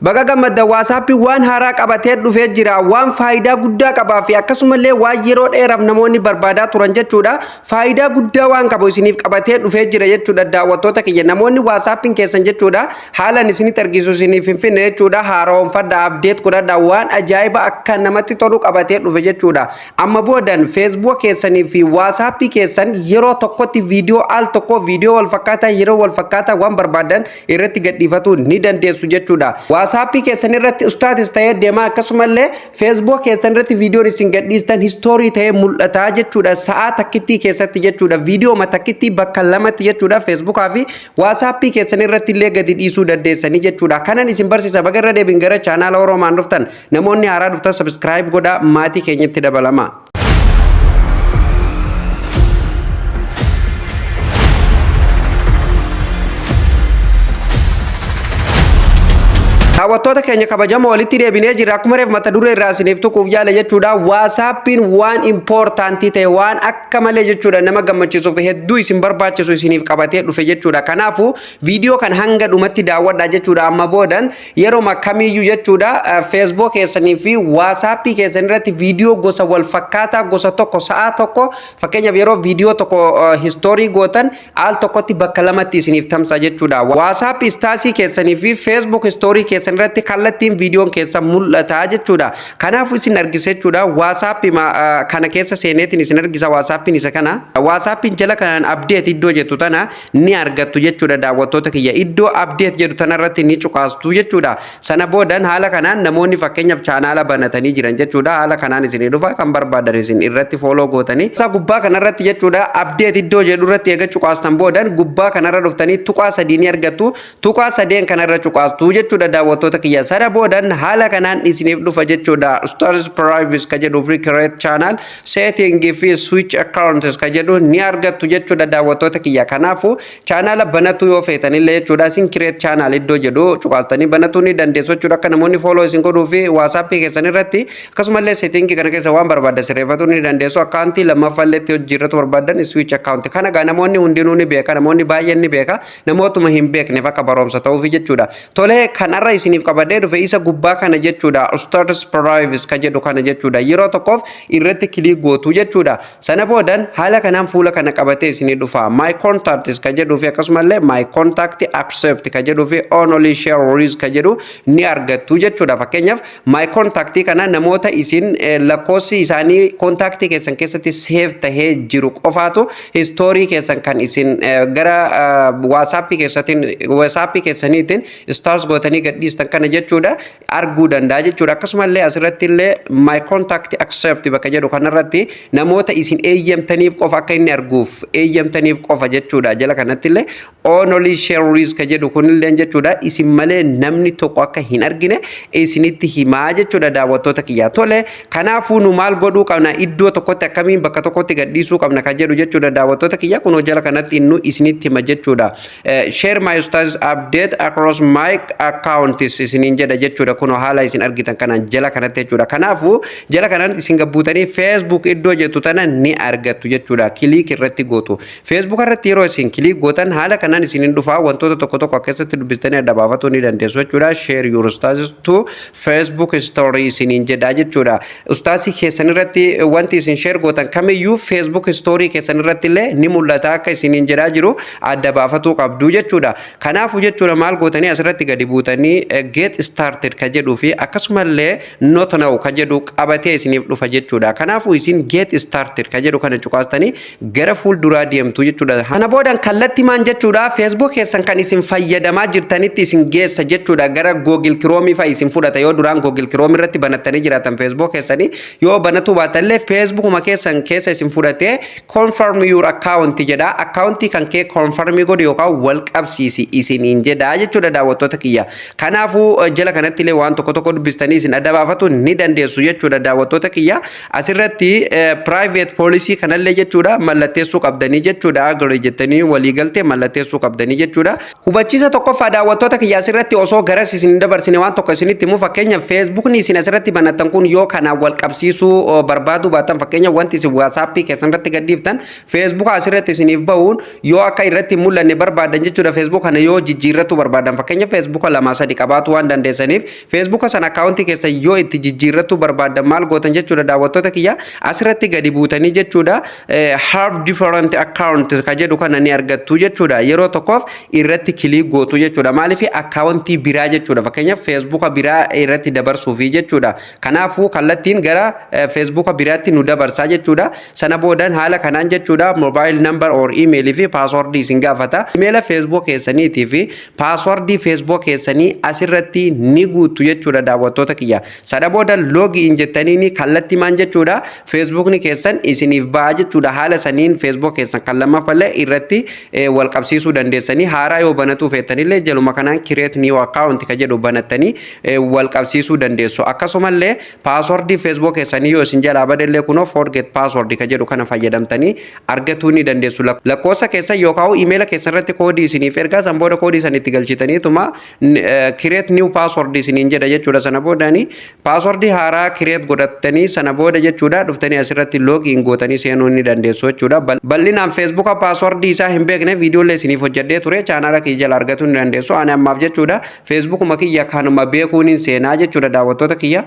Baga gammadda WhatsApp waan haaraa qabatee dhufee jira waan faayidaa guddaa qabaa fi akkasumallee waan yeroo dheeraaf namoonni barbaadaa turan jechuudha. Faayidaa guddaa waan qabu isiniif qabatee dhufee jira jechuudha daawwattoota kiyya. Namoonni WhatsAppin keessan jechuudha haalan isinitti argisu isiniif hin finne jechuudha. Haaroonfadha update godhadha waan ajaa'iba akka namatti tolu qabatee dhufe jechuudha. Amma boodan Facebook keessanii fi WhatsApp keessan yeroo tokkotti viidiyoo al tokko viidiyoo wal fakkaataa yeroo wal fakkaataa waan barbaadan irratti gadhiifatu ni dandeessu jechuudha. WhatsApp keessan irratti ustaatis ta'ee deemaa akkasumallee Facebook keessan irratti viidiyoon isin gadhiistan history ta'ee mul'ata jechuudha. Sa'a takkitti keessatti jechuudha. Viidiyoo matakkitti bakka lamatti jechuudha. Facebook fi WhatsApp keessan irratti illee gadi dhiisuu dandeessanii jechuudha. Kanan isin barsiisa baga irra deebiin gara channel Oromaan dhuftan namoonni haaraa dhuftan subscribe godhaa maatii keenyatti dabalama. Daawwattoota keenya kabajamoo walitti deebinee jira akkuma reef mata duree irraa isiniif tuquuf yaala jechuudha. WhatsAppin waan importantii ta'e waan akka malee jechuudha nama gammachiisuuf hedduu isin barbaachisu isiniif qabatee dhufe jechuudha. Kanaafuu viidiyoo kan hanga dhumatti daawwadhaa jechuudha. Amma boodan yeroo kamiyyuu jechuudha Facebook keessanii fi WhatsApp keessan irratti viidiyoo gosa wal fakkaataa gosa tokko sa'a tokko fakkeenyaaf yeroo viidiyoo tokko history gootan al tokkotti bakka lamatti isiniif tamsa jechuudha. WhatsApp status keessanii fi Facebook story keessan irratti kallattiin viidiyoon keessa mul'ata jechuudha. Kanaafuu isin argise jechuudha. WhatsApp kana keessa seeneetiin isin argisa WhatsAppin isa kana. WhatsAppin jala kanaan update iddoo jettu tana ni argattu jechuudha daawwattoota kiyya. Iddoo update jedhu tana irratti ni cuqaastu jechuudha. Sana boodan haala kanaan namoonni fakkeenyaaf chaanaala banatanii jiran jechuudha. Haala kanaan isin dhufa kan barbaadan isin irratti follow gootanii. Isa gubbaa kana irratti jechuudha update iddoo jedhu irratti eega cuqaastan boodan gubbaa kana irra dhuftanii tuqaa sadii ni argattu. Tuqaa sadeen kana irra cuqaastu jechuudha daawwattoota kiyya. Sana boodan haala kanaan isiniif dhufa jechuudha. Stars privacy ka jedhu free create channel setting fi switch accounts ka jedhu ni argattu jechuudha daawwattoota kiyya. Kanaafuu chaanaala banatu yoo feetan illee jechuudha isin create channel iddoo jedhu cuqaastanii banatu ni dandeessu jechuudha. Akka namoonni follow isin godhuu fi WhatsApp keessan irratti akkasumallee setting kana keessa waan barbaadan sirreeffatu ni dandeessu. Akkauntii lammaffalleetti hojjirratu barbaadan switch account kana gaa namoonni hundinuu ni beeka namoonni baay'een ni beeka namootuma hin beekneef akka barumsa ta'uuf jechuudha. Tolee kanarra isiniif qabadee dhufe isa gubbaa kana jechuudha. Stars privacy ka jedhu kana jechuudha. Yeroo tokkoof irratti kilik gootu jechuudha. Sana boodan haala kanaan fuula kana qabatee isinii dhufa. My contacts ka jedhuu fi akkasumallee my contact accept ka jedhuu fi only share risk ka jedhu ni argattu jechuudha. Fakkeenyaaf my contact kana namoota isin lakkoofsi isaanii contact keessan keessatti save tahee jiru qofaatu history keessan kan isin gara WhatsApp keessaniitiin stars gootanii gadhiistan kana jechuudha arguu danda'a jechuudha. Akkasumallee asirratti illee my contact accept bakka jedhu kanarratti namoota isin eeyyamtaniif qofa akka inni arguuf eeyyamtaniif qofa jechuudha. Jala kanatti illee only share risk ka jedhu kunillee jechuudha isin malee namni tokko akka hin argine isinitti himaa jechuudha daawwattoota kiyya. Tole kanaafuu nu maal godhuu qabna iddoo tokkotti akkamiin bakka tokkotti gadhiisuu qabna ka jedhu jechuudha daawwattoota kiyya kunoo jala kanatti nu isinitti hima jechuudha. Share my status update across my accounts isiniin jedha jechuudha kunoo haala isin argitan kanaan jala kanatti jechuudha. Kanaafuu jala kanaan isin gabbuutanii Facebook iddoo jettu tana ni argattu jechuudha. Kilik irratti gootu. Facebook irratti yeroo isin kilik gootan haala kanaan isiniin dhufa wantoota tokko tokko keessatti dubbistanii adda baafachuu ni dandeessu jechuudha. Share your status to Facebook story isiniin jedha jechuudha. Ustaasii keessan irratti wanti isin share gootan kamiyyuu Facebook story keessan irratti illee ni mul'ata akka isiniin jedhaa jiru adda baafachuu qabdu jechuudha. Kanaafuu jechuudha maal gootanii asirratti gadi buutanii get started ka jedhuu fi akkasumallee not now ka jedhu qabatee isiniif dhufa jechuudha. Kanaafuu isin get started ka jedhu kana cuqaastanii gara fuulduraa deemtu jechuudha. Kana boodan kallattii maan jechuudha Facebook keessan kan isin fayyadamaa jirtanitti isin geessa jechuudha. Gara Google Chrome fa isin fudhata yoo duraan Google Chrome irratti banattanii jiraatan Facebook keessanii yoo banatu baatallee Facebook ma keessan keessa isin fudhatee confirm your account jedha. Accountii kan kee confirm godhu yookaan wal qabsiisi isiniin jedha jechuudha daawwattoota kiyya. Kanaafuu jala kanatti illee waan tokko tokko dubbistanii isin adda baafachuu ni dandeessu jechuudha daawwattoota kiyya. Asirratti private policy kanallee jechuudha mallatteessuu qabdanii jechuudha. Agree jettanii waliigaltee mallatteessuu qabdanii jechuudha. Hubachiisa tokkoffaa daawwattoota kiyya asirratti osoo garas isin dabarsine waan tokko isinitti himu fakkeenyaaf Facebook ni isin asirratti banattan kun yoo kana wal qabsiisuu barbaadu baatan fakkeenyaaf wanti isin WhatsApp keessan irratti gadhiiftan Facebook asirratti isiniif bahuun yoo akka irratti mul'anne barbaadan jechuudha. Facebook kana yoo jijjiirratu barbaadan fakkeenyaaf Facebook lama sadi qaba qabaatu waan dandeessaniif Facebook sana account keessa yoo itti jijjiirratu barbaadan maal gootan jechuudha daawwattoota kiyya asirratti gadi buutanii jechuudha have different account ka jedhu kana ni argattu jechuudha yeroo tokkoof irratti kilik gootu jechuudha maaliif account biraa jechuudha fakkeenyaaf Facebook biraa irratti dabarsuufi jechuudha kanaafuu kallattiin gara Facebook biraatti nu dabarsaa jechuudha sana boodan haala kanaan jechuudha mobile number or email fi password isin gaafata email Facebook keessaniitii fi password Facebook keessanii asirratti ni guutu jechuudha daawwattoota kiyya sana boodan login jettanii ni kallatti maan jechuudha Facebook ni keessan isiniif ba'a jechuudha haala saniin Facebook keessan kan lammaffallee irratti wal qabsiisuu dandeessanii haaraa yoo banatu feetanillee jaluma kanaan create new account ka jedhu banattanii wal qabsiisuu dandeessu akkasumallee password Facebook keessanii yoo isin jalaa badellee kunoo forget password ka jedhu kana fayyadamtanii argatuu ni dandeessu lakkoofsa keessa yookaan email keessarratti koodii isiniif ergaa san booda koodii san itti galchitaniituma create new password isiniin jedha jechuudha sana boodani password haaraa create godhattanii sana booda jechuudha dhuftanii asirratti login gootanii seenuu ni dandeessu jechuudha bal'inaan Facebook password isaa hin beekne viidiyoolee isiniif hojjedhee ture chaanaala kiyya jala argatuu ni dandeessu ani ammaaf jechuudha Facebook makiyya kanuma beekuun seenaa jechuudha daawwattoota kiyya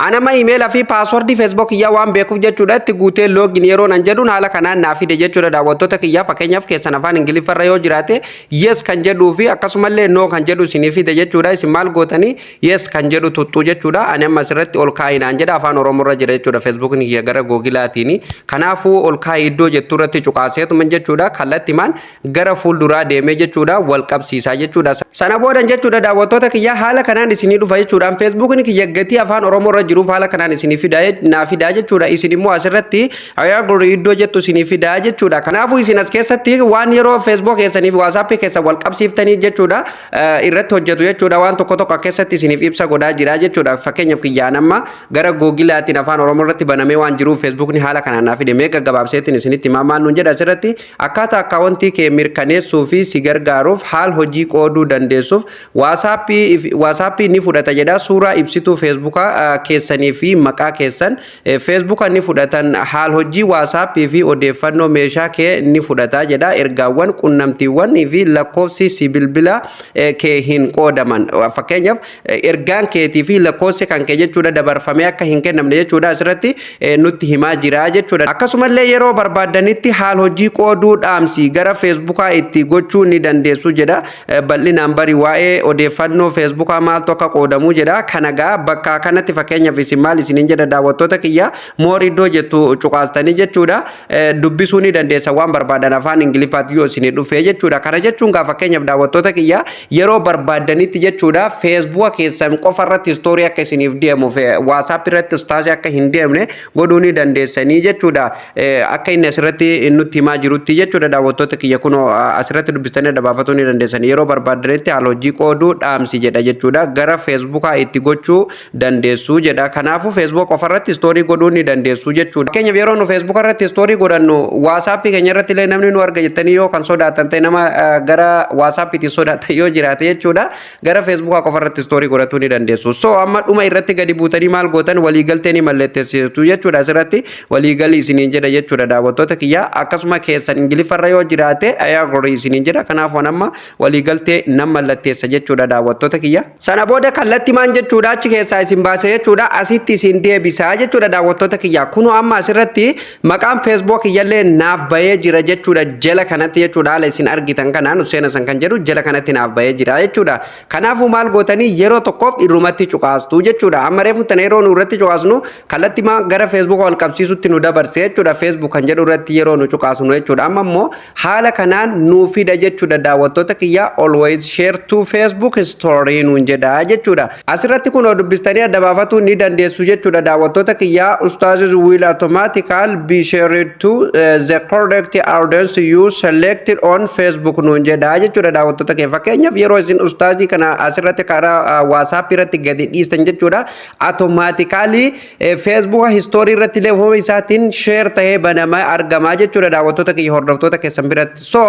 anama email fi password Facebook kiyya waan beekuuf jechuudha itti guutee login yeroo nan jedhu haala kanaan naaf fide jechuudha daawwattoota kiyya fakkeenyaaf keessan afaan ingiliffarra yoo jiraate yes kan jedhuu fi akkasumallee no kan jedhu isiniif fide jechuudha isin maal gootanii yes kan jedhu tuttuu jechuudha ani amma asirratti ol kaa'inaan jedha afaan oromoorra jira jechuudha Facebook kiyya gara googilaatiin kanaafuu ol kaa'ii iddoo jettu irratti cuqaaseetuma jechuudha kallattimaan gara fuulduraa deemee jechuudha wal qabsiisaa jechuudha sana boodan jechuudha daawwattoota kiyya haala kanaan isinii dhufa jechuudha Facebook kiyya gatii afaan oromoorra jiruuf haala kanaan isinii fidaa jechuudha isin immoo asirratti ayyaagurri iddoo jettu isinii fidaa jechuudha kanaafuu isin as keessatti waan yeroo Facebook keessaniif WhatsApp keessa wal qabsiiftanii jechuudha irratti hojjetu jechuudha waan tokko keessatti isiniif ibsa godhaa jira jechuudha fakkeenyaaf kiyyaan amma gara googilaatiin afaan oromoo irratti banamee waan jiruuf Facebook ni haala kanaan naaf fide mee gaggabaabseetiin isinitti maamaan nuun jedha asirratti akkaataa akkaawuntii kee mirkaneessuu fi si gargaaruuf haal hojii qooduu dandeessuuf WhatsApp ni fudhata jedha suuraa ibsituu Facebook keessanii fi maqaa keessan Facebook ni fudhatan haal hojii WhatsApp fi odeeffannoo meeshaa kee ni fudhata jedha ergaawwan qunnamtiiwwan fi lakkoofsi si bilbila kee hin qoodaman fakkeenyaaf ergaan keetii fi lakkoofsi kan kee jechuudha dabarfamee akka hin kennamne jechuudha asirratti nutti himaa jira jechuudha akkasumallee yeroo barbaadanitti haal hojii qooduu dhaamsi gara Facebook itti gochuu ni dandeessu jedha bal'inaan bari waa'ee odeeffannoo Facebook maaltu akka qoodamuu jedha kanagaa bakka kanatti fakkeenyaaf isin maal isiniin jedha daawwattoota kiyya moor iddoo jettu cuqaastanii jechuudha dubbisuu ni dandeessa waan barbaadan afaan ingiliffaatti yoo isinii dhufee jechuudha kana jechuun gaa fakkeenyaaf daawwattoota kiyya yeroo barbaadanitti jechuudha Facebook keessan qofa irratti story akka isiniif deemu WhatsApp irratti staasi akka hin deemne godhuu ni dandeessanii jechuudha akka inni asirratti nutti himaa jirutti jechuudha daawwattoota kiyya kunoo asirratti dubbistanii dabaafatuu ni dandeessanii yeroo barbaadanitti haal hojii qooduu dhaamsi jedha jechuudha gara Facebook itti gochuu dandeessu jedha kanaafuu Facebook ofarratti story godhuu ni dandeessu jechuudha fakkeenyaaf yeroo nu Facebook irratti story godhannu WhatsApp keenya irratti illee namni nu arga jettanii yoo kan sodaatan ta'e nama gara WhatsApp itti sodaatan yoo jiraate jechuudha gara Facebook ofarratti story godhachuu ni dandeessu so amma dhuma irratti gadi buutanii maal gootan waliigaltee ni mallatteessitu jechuudha asirratti waliigalii isiniin jedha jechuudha daawwattoota kiyya akkasuma keessan ingiliffarra yoo jiraate ayyaagurri isiniin jedha kanaaf amma waliigaltee nan mallatteessa jechuudha daawwattoota kiyya sana booda kallattii maan jechuudha achi keessaa isin baasee jechuudha asitti isin deebisaa jechuudha daawwattoota kiyya kunu amma asirratti maqaan Facebook kiyyallee naaf bahee jira jechuudha jala kanatti jechuudha haala isin argitan kanaan Hussein Hassan kan jedhu jala kanatti naaf bahee jira jechuudha kanaafuu maal gootanii yeroo tokkoof irrumatti cuqaastu jechuudha amma reefu tan yeroo nu irratti cuqaasnu kallattii gara Facebook wal qabsiisutti nu dabarse jechuudha Facebook kan jedhu irratti yeroo nu cuqaasnu jechuudha amma immoo haala kanaan nu fida jechuudha daawwattoota kiyya always share to Facebook story nuun jedha jechuudha asirratti kun dubbistanii adda baafatuu ni dandeessu jechuudha daawwattoota kiyya ustaazis will automatically be shared to the correct audience you selected on Facebook nuun jedha jechuudha daawwattoota kee fakkeenyaaf yeroo isin ustaazii kana asirratti karaa WhatsApp irratti gadi dhiistan jechuudha automatically Facebook history irratti leefuma isaatiin share ta'ee banamaa argamaa jechuudha daawwattoota kiyya hordoftoota keessan biratti so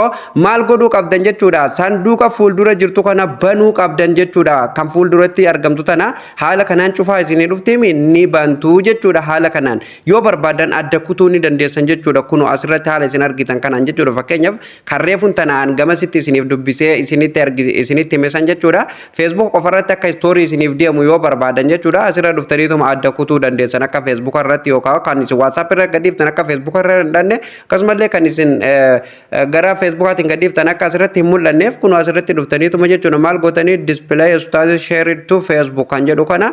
maal godhuu qabdan jechuudha sanduuqa fuuldura jirtu kana banuu qabdan jechuudha kan fuulduratti argamtu tana haala kanaan cufaa isinii dhuftemi ni bantu jechuudha haala kanaan yoo barbaadan adda kutuu ni dandeessan jechuudha kuno asirratti haala isin argitan kanaan jechuudha fakkeenyaaf karreefun tanaan gamasitti isiniif dubbisee isinitti himesan jechuudha Facebook qofarratti akka story isiniif deemu yoo barbaadan jechuudha asirra dhuftaniituma adda kutuu dandeessan akka Facebook irratti yookaan kan isin WhatsApp irra gadhiiftan akka Facebook irra hin danne akkasumallee kan isin gara Facebookatiin gadhiiftan akka asirratti hin mul'anneef kuno asirratti dhuftaniituma jechuudha maal gootanii display status share to Facebook kan jedhu kana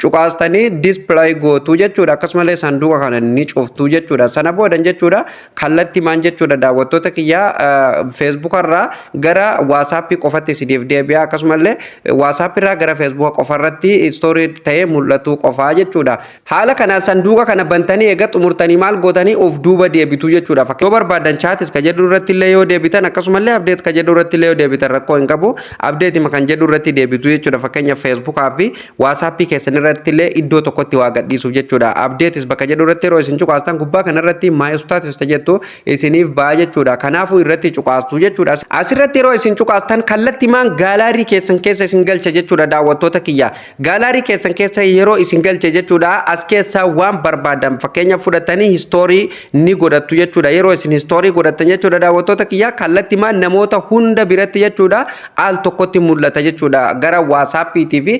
cuqaastanii display gootu jechuudha akkasumallee sanduuqa kana ni cuftu jechuudha sana boodan jechuudha kallatti maan jechuudha daawwattoota kiyyaa Facebook irraa gara WhatsApp qofatti isiniif deebi'a akkasumallee WhatsApp irraa gara Facebook qofarratti story ta'ee mul'atu qofaa jechuudha haala kana sanduuqa kana bantanii eega xumurtanii maal gootanii of duuba deebitu jechuudha fakkii yoo barbaadan chaatis ka jedhu irratti illee yoo deebitan akkasumallee update ka jedhu irratti illee yoo deebitan rakkoo hin qabu update ma kan jedhu irratti deebitu jechuudha fakkeenya Facebook fi WhatsApp keessan irratti illee iddoo tokkotti waa gadhiisuuf jechuudha updates bakka jedhu irratti yeroo isin cuqaastan gubbaa kana irratti my status jettu isiniif baa jechuudha kanaafuu irratti cuqaastu jechuudha asirratti yeroo isin cuqaastan kallatti maan gaalaarii keessan keessa isin galcha jechuudha daawwattoota kiyya gaalaarii keessan keessa yeroo isin galcha jechuudha as keessa waan barbaadan fakkeenya fudhatanii history ni godhattu jechuudha yeroo isin history godhattan jechuudha daawwattoota kiyya kallatti maan namoota hunda biratti jechuudha al tokkotti mul'ata jechuudha gara WhatsApp TV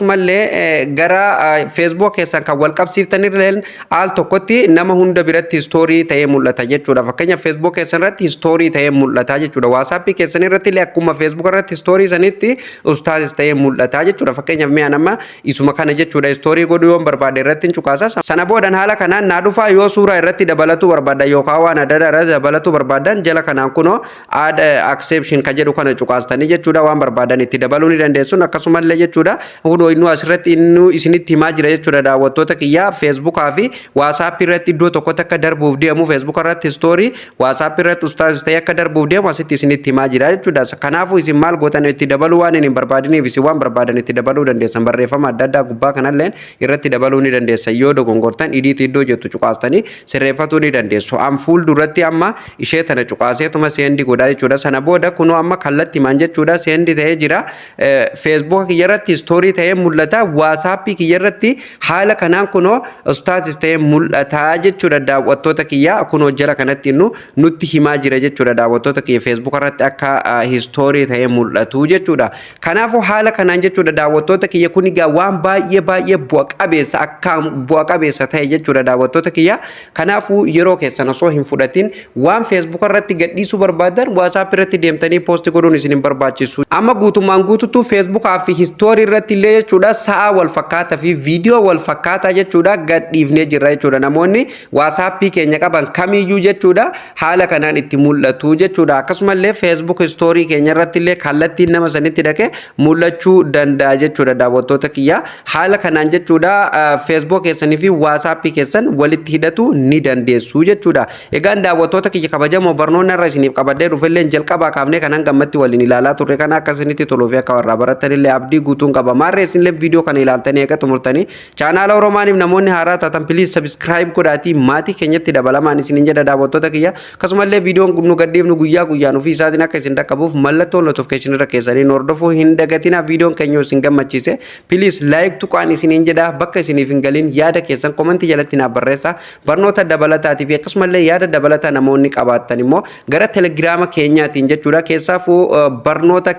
akkasumallee gara Facebook keessan kan wal qabsiiftanirreen al tokkotti nama hunda biratti story ta'ee mul'ata jechuudha fakkeenya Facebook keessan irratti story ta'ee mul'ata jechuudha WhatsApp keessan irratti illee akkuma Facebook irratti story sanitti ustaas ta'ee mul'ata jechuudha fakkeenya mi'a nama isuma kana jechuudha story godhuu yoo barbaade irratti cuqaasa sana boodan haala kanaan naa dhufaa yoo suura irratti dabalatu barbaada yookaan waan adda addaa dabalatu barbaadan jala kanaan kuno add exception ka jedhu kana cuqaastanii jechuudha waan barbaadan itti dabaluu ni dandeessu akkasumallee jechuudha hundo innu asirratti innu isinitti himaa jira jechuudha daawwattoota kiyyaa Facebook fi WhatsApp irratti iddoo tokkotti akka darbuuf deemu Facebook irratti story WhatsApp irratti ustaas ta'e akka darbuuf deemu asitti isinitti himaa jira jechuudha kanaafuu isin maal gootan itti dabaluu waan hin barbaadiniif isin waan barbaadan itti dabaluu dandeessan barreeffama adda addaa gubbaa kanalleen irratti dabaluu ni dandeessan yoo dogongortan idiitii iddoo jettu cuqaastanii sirreeffatuu ni dandeessu am fuul duratti amma ishee tana cuqaaseetuma seendi godhaa jechuudha sana booda kunoo amma kallatti maan jechuudha seendi ta'ee jira Facebook kiyyarratti story ta'ee mul'ata WhatsApp kiyyarratti haala kanaan kunoo status ta'ee mul'ata jechuudha daawwattoota kiyya kunoo jala kanatti innu nutti himaa jira jechuudha daawwattoota kiyya Facebook irratti akka history ta'ee mul'atu jechuudha kanaafuu haala kanaan jechuudha daawwattoota kiyya kun egaa waan baay'ee bu'a qabeessa akka bu'a qabeessa ta'e jechuudha daawwattoota kiyya kanaafuu yeroo keessan osoo hin fudhatin waan Facebook irratti gadhiisuu barbaadan WhatsApp irratti deemtanii post godhuun isin hin barbaachisu amma guutummaan guututu Facebook fi history irratti illee jechuudha sa'a wal fakkaataa fi viidiyoo wal fakkaataa jechuudha gadhiifnee jirra jechuudha namoonni WhatsApp keenya qaban kamiyyuu jechuudha haala kanaan itti mul'atu jechuudha akkasumallee Facebook story keenya irratti illee kallattiin nama sanitti dhaqee mul'achuu danda'a jechuudha daawwattoota kiyya haala kanaan jechuudha Facebook keessanii fi WhatsApp keessan walitti hidhatu ni dandeessu jechuudha egaan daawwattoota kiyya kabajamoo barnoonni irra isiniif qabadee dhufellee jalqabaa kaafnee kanaan gammatti waliin ilaalaa turre kana akkasinitti toluu fi akka warraa barattan illee abdii guutuun qaba maarree isinillee viidiyoo kana ilaaltanii eega xumurtanii chaanaala Oromaaniif namoonni haaraa taatan please subscribe godhaatii maatii keenyatti dabalamaan isinin jedha daawwattoota kiyya akkasumallee viidiyoon nu gadhiifnu guyyaa guyyaan ofii isaatiin akka isin dhaqqabuuf mallattoo notification irra keessanii hordofuu hin dagatinaa viidiyoon keenya isin gammachiise please like tuqaan isinin jedha bakka isiniif hin galin yaada keessan komentii jalatti naaf barreessaa barnoota dabalataatii fi akkasumallee yaada dabalataa namoonni qabaattan immoo gara telegiraama keenyaatiin jechuudha keessaafuu barnoota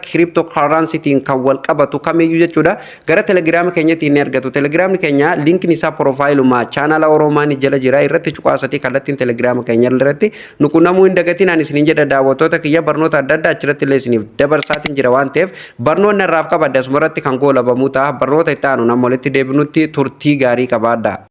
cryptocurrencytiin kan wal qabatu kamiyyuu jechuudha gara telegiraama keenyaatiin ni argatu telegiraamni keenya linkin isaa profaayiluma chaanaala Oromaanii jala jira irratti cuqaasatii kallattiin telegiraama keenya irratti nuqunnamuu hin dagatinaan isinin jedha daawwattoota kiyya barnoota adda addaa achirratti illee isiniif dabarsaatiin jira waan ta'eef barnoonni irraaf qabadde asumarratti kan goolabamuu ta'a barnoota itti aanu nama walitti deebinutti turtii gaarii qabaadha.